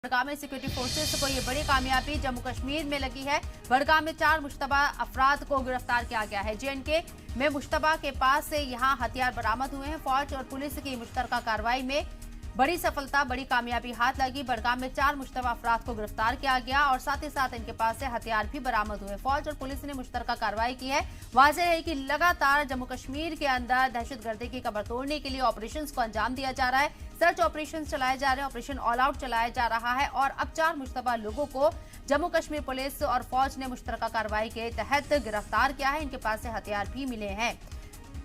बड़गाम में security forces को ये बड़ी कामयाबी जम्मू कश्मीर में लगी है। बड़गाम में 4 मुश्तबा अफराद को गिरफ्तार किया गया है। जेएंडके में मुश्तबा के पास से यहां हथियार बरामद हुए हैं। फौज और पुलिस की मुश्तरका कार्रवाई में बड़ी सफलता, बड़ी कामयाबी हाथ लगी। बड़गाम में 4 मुश्तबा अफराद को गिरफ्तार किया गया और साथ ही साथ इनके पास से हथियार भी बरामद हुए। फौज और पुलिस ने मुश्तरका कार्रवाई की है। वाज़ेह है कि लगातार जम्मू कश्मीर के अंदर दहशतगर्दी की कमर तोड़ने के लिए ऑपरेशंस को अंजाम दिया जा रहा है। सर्च ऑपरेशन चलाए जा रहे हैं, ऑपरेशन ऑल आउट चलाया जा रहा है और अब 4 मुश्तबा लोगों को जम्मू कश्मीर पुलिस और फौज ने मुश्तरका कार्रवाई के तहत गिरफ्तार किया है। इनके पास से हथियार भी मिले हैं।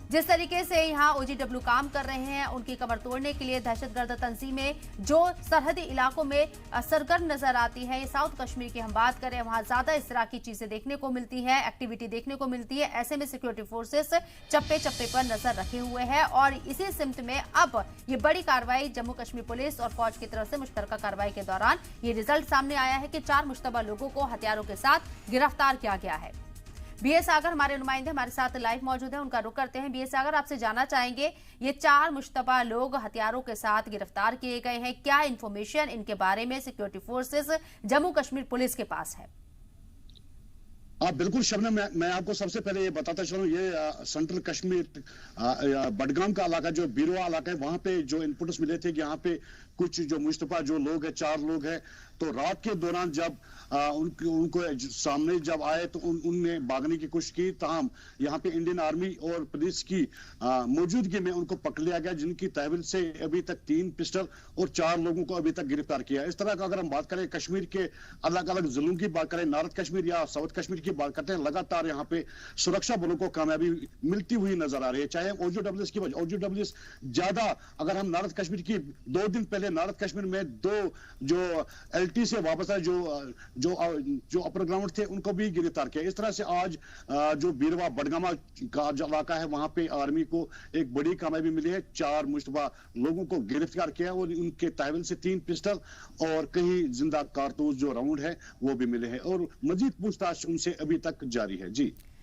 जिस तरीके से यहां ओजीडब्ल्यू काम कर रहे हैं, उनकी कमर तोड़ने के लिए दहशतगर्द तंजीमें जो सरहदी इलाकों में सरगर्म नजर आती हैं, ये साउथ कश्मीर की हम बात करें, वहां ज्यादा इस तरह की चीजें देखने को मिलती है, एक्टिविटी देखने को मिलती है। ऐसे में सिक्योरिटी फोर्सेस चप्पे चप्पे पर नजर रखे हुए हैं और इसी सिमत में अब ये बड़ी कार्रवाई जम्मू कश्मीर पुलिस और फौज की तरफ से मुश्तरका कार्रवाई के दौरान ये रिजल्ट सामने आया है कि 4 मुश्तबा लोगों को हथियारों के साथ गिरफ्तार किया गया है। बीए सागर हमारे नुमाइंदे हमारे साथ लाइव मौजूद हैं, उनका रुख करते हैं। बीए सागर, आपसे जानना चाहेंगे, ये 4 मुश्तबा लोग हथियारों के साथ गिरफ्तार किए गए हैं, क्या इंफॉर्मेशन इनके बारे में security forces Jammu Kashmir police के पास है? बिल्कुल शबनम, मैं आपको सबसे पहले ये बताता चलूं, ये सेंट्रल कश्मीर बडगाम का इलाका जो बीरवा इलाका है, वहां पे जो इनपुट्स मिले थे कि यहाँ पे कुछ जो मुश्तबा जो लोग हैं, 4 लोग हैं, तो रात के दौरान जब उनको सामने जब आए तो उनने भागने की कोशिश की। ताहम यहाँ पे इंडियन आर्मी और पुलिस की मौजूदगी में उनको पकड़ लिया गया, जिनकी तहवील से अभी तक 3 पिस्टल और 4 लोगों को अभी तक गिरफ्तार किया। इस तरह का अगर हम बात करें कश्मीर के अलग अलग जिलों की बात करें, नॉर्थ कश्मीर या साउथ कश्मीर की बात करते हैं, लगातार यहाँ पे सुरक्षा बलों को कामयाबी मिलती हुई नजर आ रही है। चाहे ओजीडब्ल्यू की वजह, ओजीडब्ल्यू ज्यादा, अगर हम नॉर्थ कश्मीर की 2 दिन पहले नॉर्थ कश्मीर में 2 जो एलटी से वापस आए जो अपर ग्राउंड थे, उनको भी गिरफ्तार किया। इस तरह से आज जो बीरवा बडगामा का जो इलाका है, वहां पे आर्मी को एक बड़ी कामयाबी मिली है। 4 मुश्तबा लोगों को गिरफ्तार किया और उनके तहवील से 3 पिस्टल और कई जिंदा कारतूस जो राउंड है वो भी मिले हैं और मजीद पूछताछ उनसे अभी तक जारी है। जी।